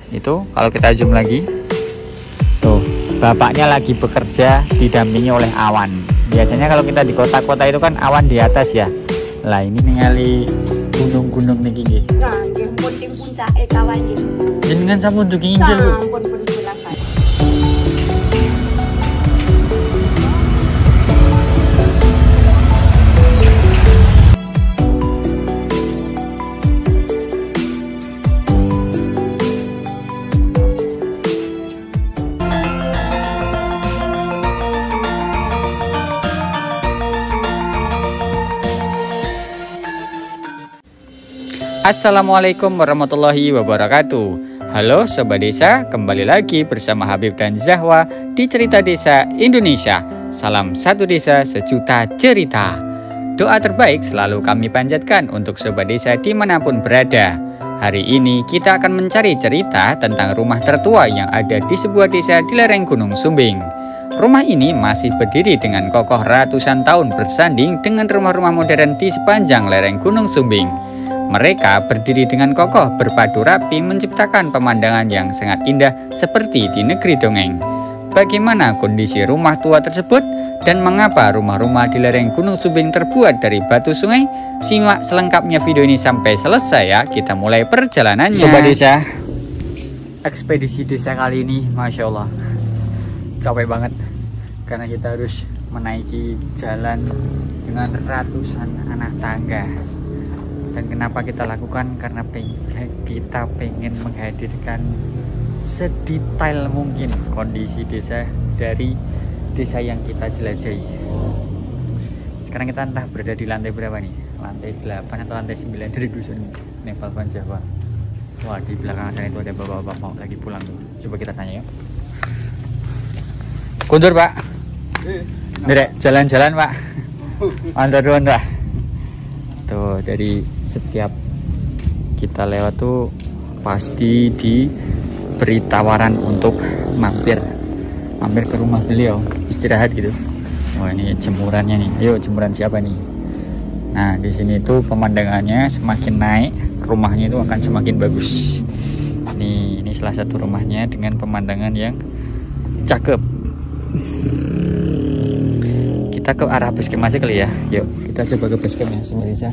Itu kalau kita zoom lagi, tuh bapaknya lagi bekerja didampingi oleh awan. Biasanya kalau kita di kota-kota itu kan awan di atas ya. Lah ini ningali gunung-gunung niki nggih. Nah, nggih pun tim puncake kawan nggih. Jenengan sampun dugi inggil, Bu. Sampun silakan. Assalamualaikum warahmatullahi wabarakatuh. Halo Sobat Desa, kembali lagi bersama Habib dan Zahwa di Cerita Desa Indonesia. Salam satu desa sejuta cerita. Doa terbaik selalu kami panjatkan untuk Sobat Desa dimanapun berada. Hari ini kita akan mencari cerita tentang rumah tertua yang ada di sebuah desa di lereng Gunung Sumbing. Rumah ini masih berdiri dengan kokoh ratusan tahun bersanding dengan rumah-rumah modern di sepanjang lereng Gunung Sumbing. Mereka berdiri dengan kokoh berpadu rapi menciptakan pemandangan yang sangat indah seperti di negeri dongeng. Bagaimana kondisi rumah tua tersebut dan mengapa rumah-rumah di lereng Gunung Sumbing terbuat dari batu sungai? Simak selengkapnya video ini sampai selesai ya. Kita mulai perjalanannya. Sobat Desa, ekspedisi desa kali ini Masya Allah capek banget karena kita harus menaiki jalan dengan ratusan anak tangga. Dan kenapa kita lakukan? Karena kita pengen menghadirkan sedetail mungkin kondisi desa dari desa yang kita jelajahi. Sekarang kita entah berada di lantai berapa nih? Lantai 8 atau lantai 9 dari dusun Nepal Jawa. Wah, di belakang sana itu ada bapak-bapak mau lagi pulang tuh. Coba kita tanya yuk. Kuntur Pak. Derek, jalan-jalan Pak. Antar duluan Pak. Tuh, dari setiap kita lewat tuh pasti diberi tawaran untuk mampir ke rumah beliau istirahat gitu. Wah, ini jemurannya nih. Yuk, jemuran siapa nih? Nah, di sini tuh pemandangannya semakin naik, rumahnya itu akan semakin bagus. Nih, ini salah satu rumahnya dengan pemandangan yang cakep. Kita ke arah basecamp aja kali ya. Yuk, kita coba ke basecamp ya Sobat Desa.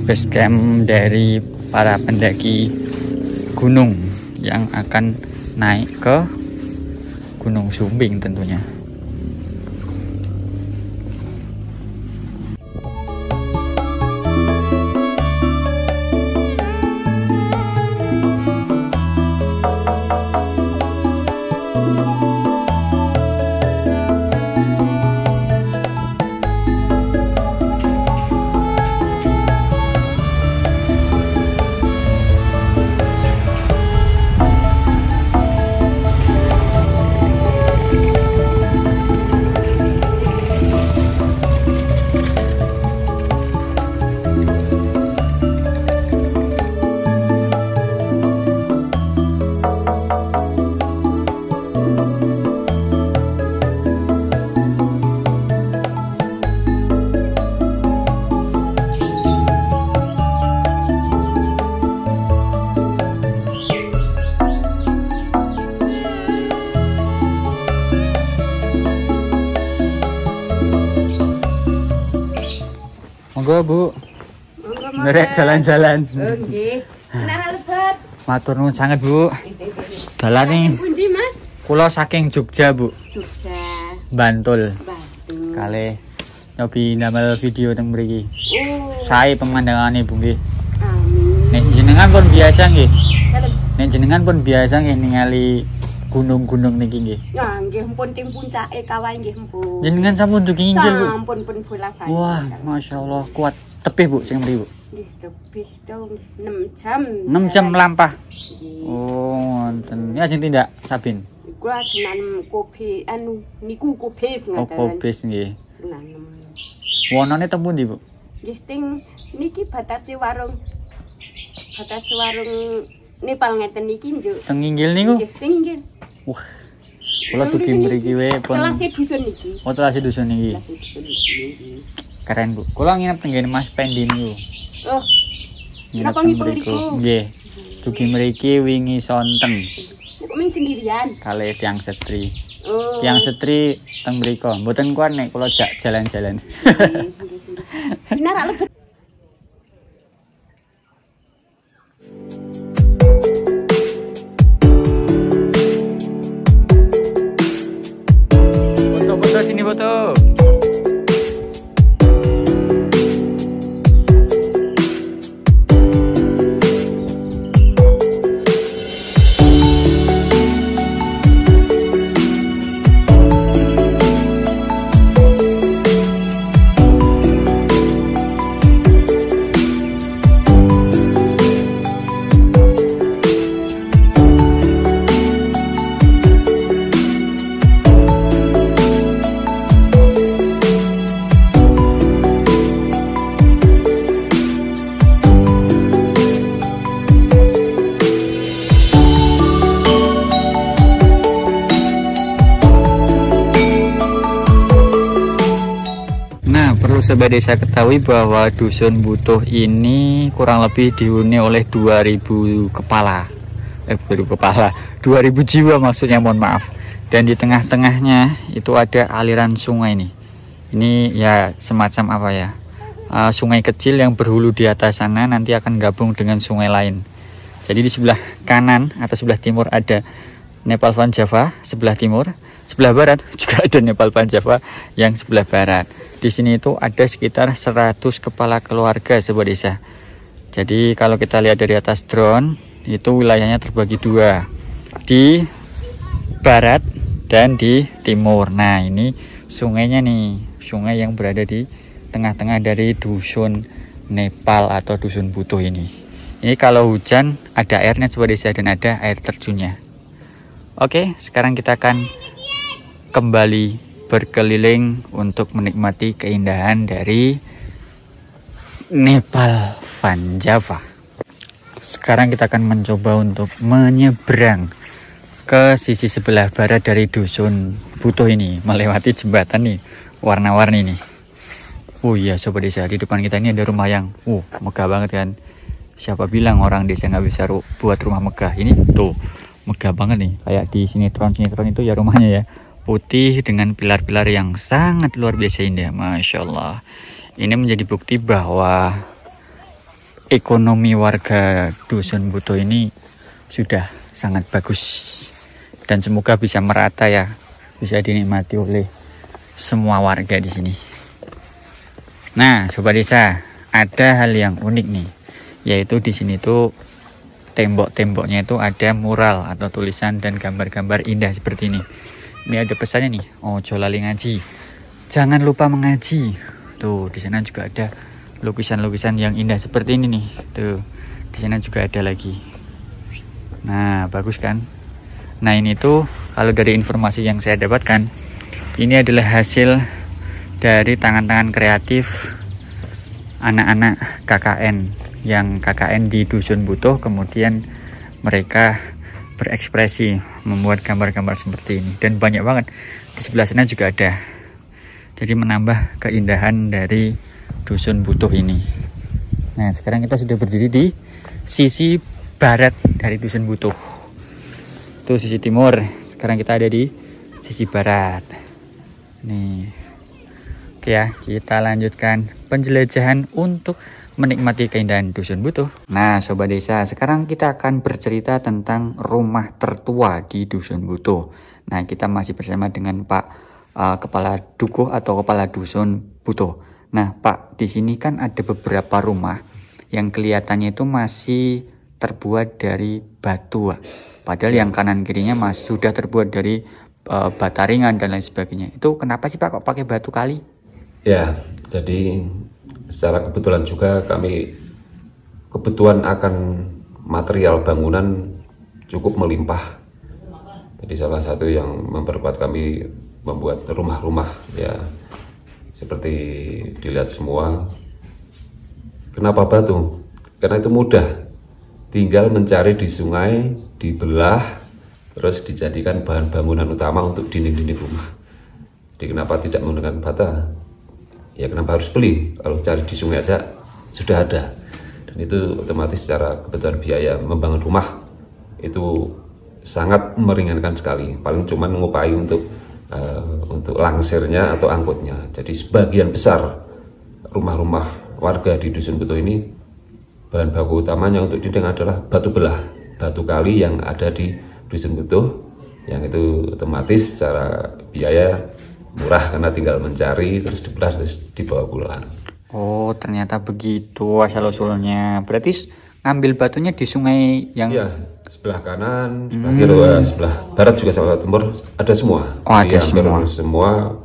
Basecamp dari para pendaki gunung yang akan naik ke Gunung Sumbing tentunya. Monggo Bu. Merek jalan-jalan. Nggih. Nah, lebat. Matur nuwun sangat Bu. Dalan nih. Pundi Mas? Kula saking Jogja Bu. Jogja. Bantul. Bantul. Kale nyobi ndamel video teng mriki. Oh. Sae pemandangane Bu nggih. Amin. Nek jenengan pun biasa nggih. Nek jenengan pun biasa nggih ningali gunung-gunung niki nggih. Ya, nggih pun tim puncake kawan nggih pun. Jenengan sampun dugi inggil Bu. Sampun pun bolak-balik. Wah, Masya Allah kuat. Tepih Bu sing mriki Bu. Nggih, tebih to 6 jam. 6 jam melampah. Nggih. Oh, wonten. Ya jeneng tindak Sabin. Gua senam kopi anu niku kopi Oh, kopis nggih. senam. Wonone teng pundi Bu? Nggih ting niki batasi warung. Batasi warung Nepal ngeten niki njuk. Teng inggil niku. Nggih, ting nggih. Wah. Kula dugi mriki wae pun. Telase dusun niki. Oh, telase dusun niki. Telase dusun niki. Keren Bu. Kula nginep teng Mas Pendi niku. Oh. Nginep Napa teng ngipun mriku. niku? Nggih. Dugi mriki wingi sonten. Kok ming sendirian? Kalih tiyang setri. Oh. Tiyang setri teng mriko. Mboten kuat nek kula jak jalan-jalan. Binar lebet. Foto-foto sini foto. Sobat desa ketahui bahwa dusun Butuh ini kurang lebih dihuni oleh 2000 kepala 2000 jiwa maksudnya, mohon maaf. Dan di tengah-tengahnya itu ada aliran sungai nih. Ini ya semacam apa ya, sungai kecil yang berhulu di atas sana nanti akan gabung dengan sungai lain. Jadi di sebelah kanan atau sebelah timur ada Nepal Van Java sebelah timur, sebelah barat juga ada Nepal Van Java yang sebelah barat. Di sini itu ada sekitar 100 kepala keluarga sobat desa. Jadi kalau kita lihat dari atas drone itu wilayahnya terbagi dua, di barat dan di timur. Nah ini sungainya nih, sungai yang berada di tengah-tengah dari dusun Nepal atau dusun Butuh ini. Ini kalau hujan ada airnya sobat desa dan ada air terjunnya. Oke, sekarang kita akan kembali berkeliling untuk menikmati keindahan dari Nepal Van Java. Sekarang kita akan mencoba untuk menyeberang ke sisi sebelah barat dari dusun Butuh ini, melewati jembatan nih warna-warni nih. Oh iya sobat desa, di depan kita ini ada rumah yang megah banget kan. Siapa bilang orang desa nggak bisa buat rumah megah? Ini tuh megah banget nih, kayak di sinetron itu ya rumahnya ya, putih dengan pilar-pilar yang sangat luar biasa indah. Masya Allah, ini menjadi bukti bahwa ekonomi warga dusun Butuh ini sudah sangat bagus dan semoga bisa merata ya, bisa dinikmati oleh semua warga di sini. Nah sobat desa, ada hal yang unik nih, yaitu di sini tuh tembok-temboknya itu ada mural atau tulisan dan gambar-gambar indah seperti ini. Ini ada pesannya nih, ojo lali ngaji, jangan lupa mengaji. Tuh di sana juga ada lukisan-lukisan yang indah seperti ini nih. Tuh di sana juga ada lagi. Nah bagus kan. Nah ini tuh kalau dari informasi yang saya dapatkan, ini adalah hasil dari tangan-tangan kreatif anak-anak KKN yang KKN di dusun Butuh. Kemudian mereka berekspresi membuat gambar-gambar seperti ini, dan banyak banget di sebelah sana juga ada. Jadi menambah keindahan dari dusun Butuh ini. Nah sekarang kita sudah berdiri di sisi barat dari dusun Butuh. Itu sisi timur, sekarang kita ada di sisi barat nih. Oke ya, kita lanjutkan penjelajahan untuk menikmati keindahan dusun Butuh. Nah sobat desa, sekarang kita akan bercerita tentang rumah tertua di dusun Butuh. Nah kita masih bersama dengan Pak Kepala Dukuh atau Kepala Dusun Butuh. Nah Pak, di sini kan ada beberapa rumah yang kelihatannya itu masih terbuat dari batu, Pak. Padahal yang kanan kirinya masih sudah terbuat dari bata ringan dan lain sebagainya. Itu kenapa sih Pak kok pakai batu kali? Ya, jadi secara kebetulan juga kami kebutuhan akan material bangunan cukup melimpah. Jadi salah satu yang memperkuat kami membuat rumah-rumah ya seperti dilihat semua. Kenapa batu? Karena itu mudah, tinggal mencari di sungai, dibelah, terus dijadikan bahan bangunan utama untuk dinding-dinding rumah. Jadi kenapa tidak menggunakan bata? Ya kenapa harus beli? Kalau cari di sungai aja sudah ada. dan itu otomatis secara kebutuhan biaya membangun rumah itu sangat meringankan sekali. Paling cuma ngupayi untuk langsirnya atau angkutnya. Jadi sebagian besar rumah-rumah warga di Dusun Butuh ini bahan baku utamanya untuk dinding adalah batu belah, batu kali yang ada di Dusun Butuh, yang itu otomatis secara biaya murah karena tinggal mencari terus dibelah terus dibawa pulang. Oh, ternyata begitu asal usulnya. Berarti ngambil batunya di sungai yang sebelah kanan, sebelah kiri, sebelah barat juga sama timur ada semua. Oh, ada semua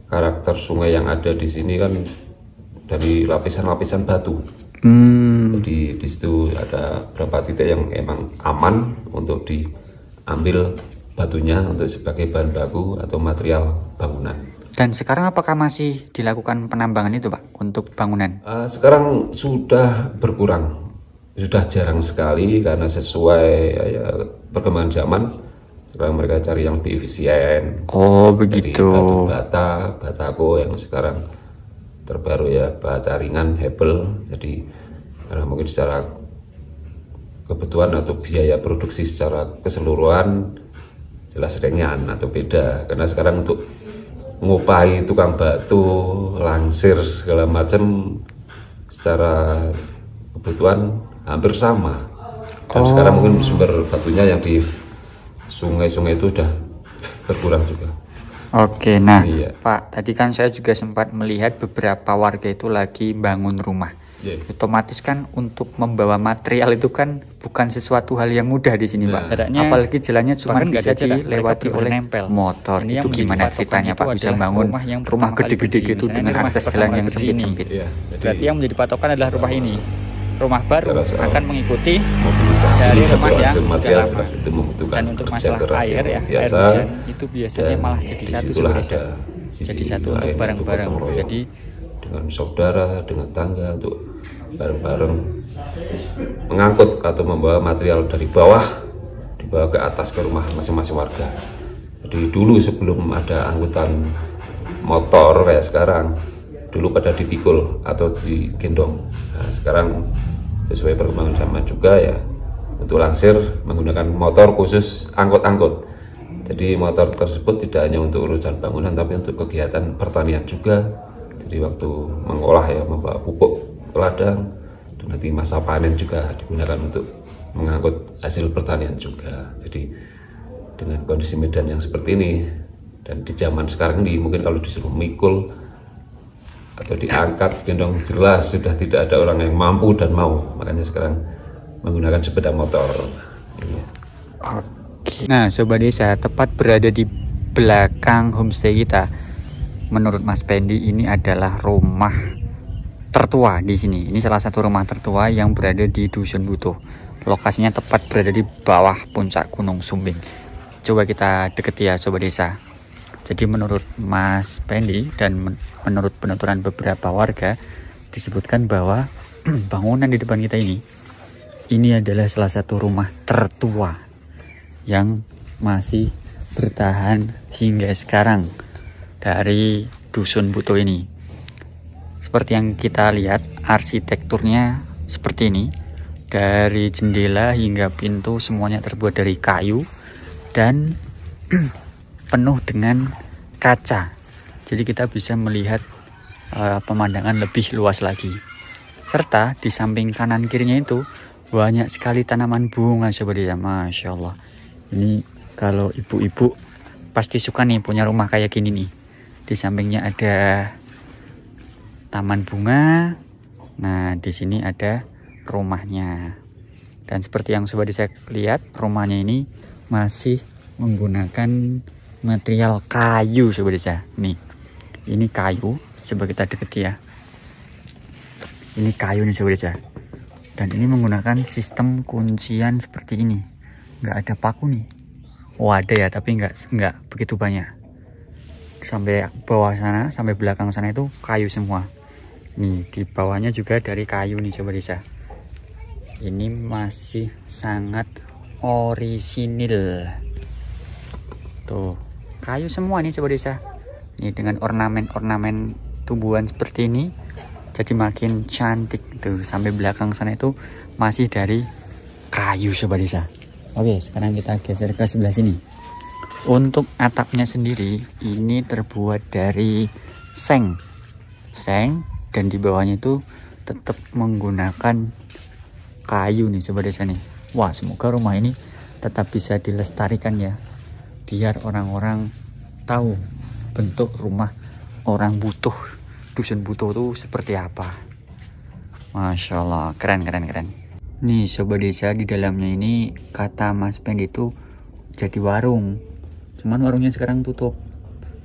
karakter sungai yang ada di sini kan dari lapisan-lapisan batu. Jadi di situ ada beberapa titik yang emang aman untuk diambil batunya untuk sebagai bahan baku atau material bangunan. Dan sekarang apakah masih dilakukan penambangan itu, Pak, untuk bangunan? Sekarang sudah berkurang. Sudah jarang sekali karena sesuai perkembangan zaman. Sekarang mereka cari yang lebih efisien. Oh, begitu. Dari batu bata, batako yang sekarang terbaru ya bata ringan, hebel. Jadi karena mungkin secara kebutuhan atau biaya produksi secara keseluruhan jelas ringan atau beda. Karena sekarang untuk ngupahi tukang batu, langsir segala macam secara kebutuhan hampir sama. Dan sekarang mungkin sumber batunya yang di sungai-sungai itu udah berkurang juga. Oke, nah Pak, tadi kan saya juga sempat melihat beberapa warga itu lagi bangun rumah. Otomatis kan untuk membawa material itu kan bukan sesuatu hal yang mudah di sini, Pak. Apalagi jalannya cuma bisa dilewati oleh motor. Itu gimana ceritanya, Pak, bisa bangun rumah gede-gede gitu dengan akses jalan yang sempit-sempit? Berarti yang menjadi patokan adalah rumah ini. Rumah baru akan mengikuti dari rumah yang sudah lama. Dan untuk masalah air ya, air hujan itu biasanya malah jadi satu sebenarnya. Jadi satu untuk barang-barang. Jadi dengan saudara, dengan tangga untuk bareng-bareng mengangkut atau membawa material dari bawah dibawa ke atas ke rumah masing-masing warga. Jadi dulu sebelum ada angkutan motor kayak sekarang, dulu pada dipikul atau digendong. Nah, sekarang sesuai perkembangan zaman juga ya untuk langsir menggunakan motor khusus angkut-angkut. Jadi motor tersebut tidak hanya untuk urusan bangunan tapi untuk kegiatan pertanian juga. Jadi waktu mengolah ya membawa pupuk ke ladang, dan nanti masa panen juga digunakan untuk mengangkut hasil pertanian juga. Jadi dengan kondisi medan yang seperti ini dan di zaman sekarang ini mungkin kalau disuruh mikul atau diangkat gendong jelas sudah tidak ada orang yang mampu dan mau, makanya sekarang menggunakan sepeda motor. Oke. Nah, Sobat Desa, tepat berada di belakang homestay kita. Menurut Mas Pendi ini adalah rumah tertua di sini. Ini salah satu rumah tertua yang berada di Dusun Butuh. Lokasinya tepat berada di bawah puncak Gunung Sumbing. Coba kita deketi ya, Sobat Desa. Jadi menurut Mas Pendi dan menurut penuturan beberapa warga disebutkan bahwa bangunan di depan kita ini adalah salah satu rumah tertua yang masih bertahan hingga sekarang dari Dusun Butuh ini. Seperti yang kita lihat, arsitekturnya seperti ini. Dari jendela hingga pintu semuanya terbuat dari kayu dan penuh dengan kaca. Jadi kita bisa melihat pemandangan lebih luas lagi. Serta di samping kanan kirinya itu banyak sekali tanaman bunga, Sobat Desa. Masya Allah. Ini kalau ibu-ibu pasti suka nih punya rumah kayak gini nih. Di sampingnya ada taman bunga. Nah, di sini ada rumahnya. Dan seperti yang Sobat Desa lihat, rumahnya ini masih menggunakan material kayu, Sobat Desa. Nih, ini kayu. Coba kita deketi ya. Ini kayu nih, Sobat Desa. Dan ini menggunakan sistem kuncian seperti ini. Nggak ada paku nih. Oh, ada ya, tapi nggak begitu banyak. Sampai bawah sana, sampai belakang sana itu kayu semua. Nih, di bawahnya juga dari kayu nih, Sobat Desa. Ini masih sangat orisinil. Tuh, kayu semua nih, Sobat Desa. Ini dengan ornamen-ornamen tumbuhan seperti ini. jadi makin cantik tuh. Sampai belakang sana itu masih dari kayu sobat desa. Oke, sekarang kita geser ke sebelah sini. Untuk atapnya sendiri ini terbuat dari seng, dan di bawahnya itu tetap menggunakan kayu nih sobat desa nih. Wah, semoga rumah ini tetap bisa dilestarikan ya, biar orang-orang tahu bentuk rumah orang butuh, dusun butuh tuh seperti apa. Masya Allah, keren. Nih sobat desa, di dalamnya ini kata Mas Pendi itu jadi warung, cuman warungnya sekarang tutup.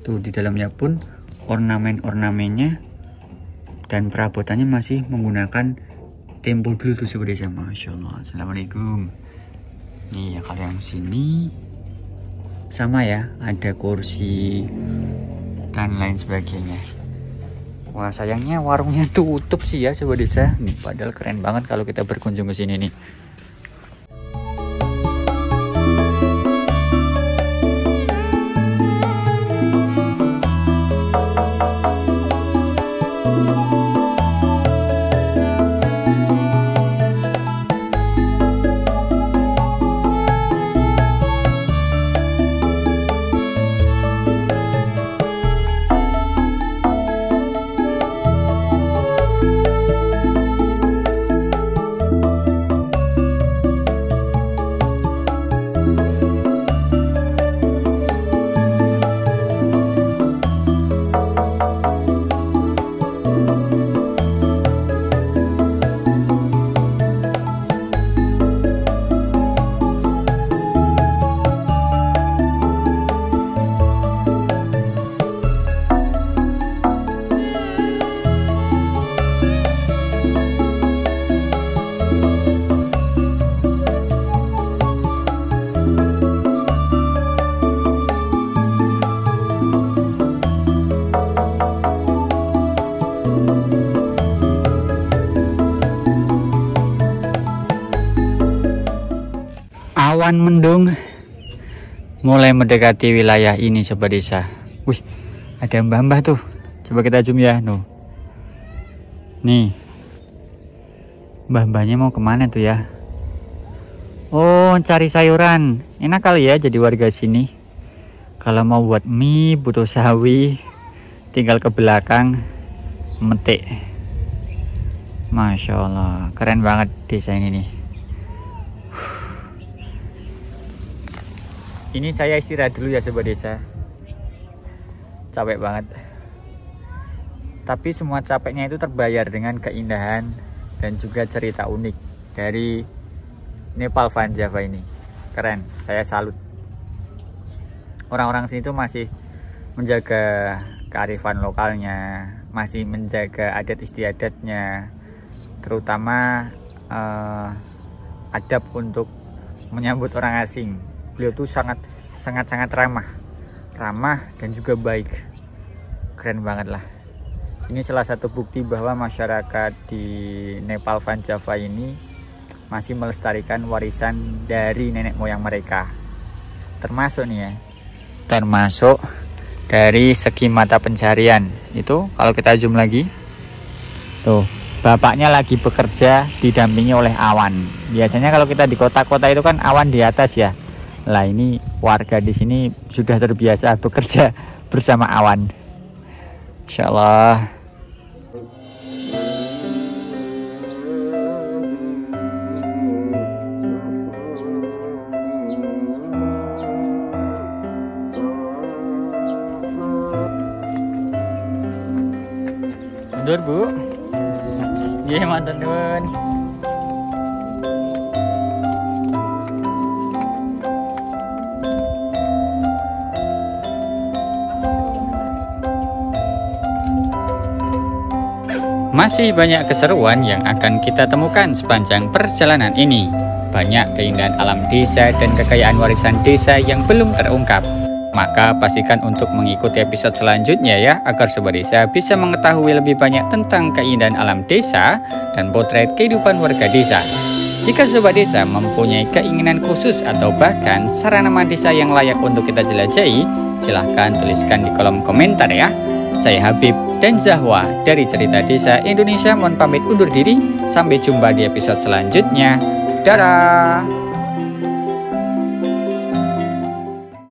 Tuh di dalamnya pun ornamen-ornamennya dan perabotannya masih menggunakan tempo dulu tuh sobat desa. Masya Allah. Assalamualaikum. Nih ya, kalau yang sini sama ya, ada kursi dan lain sebagainya. Wah, sayangnya warungnya tutup sih ya sobat desa. Nih, padahal keren banget kalau kita berkunjung ke sini nih. Awan mendung mulai mendekati wilayah ini sobat desa. Wih, ada mbah-mbah tuh. Coba kita zoom ya. Nih, mbah-mbahnya mau kemana tuh ya? Oh, cari sayuran. Enak kali ya jadi warga sini. Kalau mau buat mie, butuh sawi, tinggal ke belakang metik. Masya Allah, keren banget desa ini nih. Ini saya istirahat dulu ya sobat desa. Capek banget. Tapi semua capeknya itu terbayar dengan keindahan dan juga cerita unik dari Nepal Van Java ini. Keren, saya salut. Orang-orang sini tuh masih menjaga kearifan lokalnya, masih menjaga adat istiadatnya, terutama adab untuk menyambut orang asing. Beliau tuh sangat ramah dan juga baik. Keren banget lah. Ini salah satu bukti bahwa masyarakat di Nepal Van Java ini masih melestarikan warisan dari nenek moyang mereka. Termasuk nih ya, termasuk dari segi mata pencarian. Itu kalau kita zoom lagi, tuh bapaknya lagi bekerja didampingi oleh awan. Biasanya kalau kita di kota-kota itu kan awan di atas ya. Lah ini warga di sini sudah terbiasa bekerja bersama awan. Insya Allah. Mundur Bu. Iya mantan nuwun. Masih banyak keseruan yang akan kita temukan sepanjang perjalanan ini. Banyak keindahan alam desa dan kekayaan warisan desa yang belum terungkap. Maka pastikan untuk mengikuti episode selanjutnya ya, agar sobat desa bisa mengetahui lebih banyak tentang keindahan alam desa dan potret kehidupan warga desa. Jika sobat desa mempunyai keinginan khusus atau bahkan saran nama desa yang layak untuk kita jelajahi, silahkan tuliskan di kolom komentar ya. Saya Habib dan Zahwa dari Cerita Desa Indonesia mohon pamit undur diri. Sampai jumpa di episode selanjutnya. Dadah.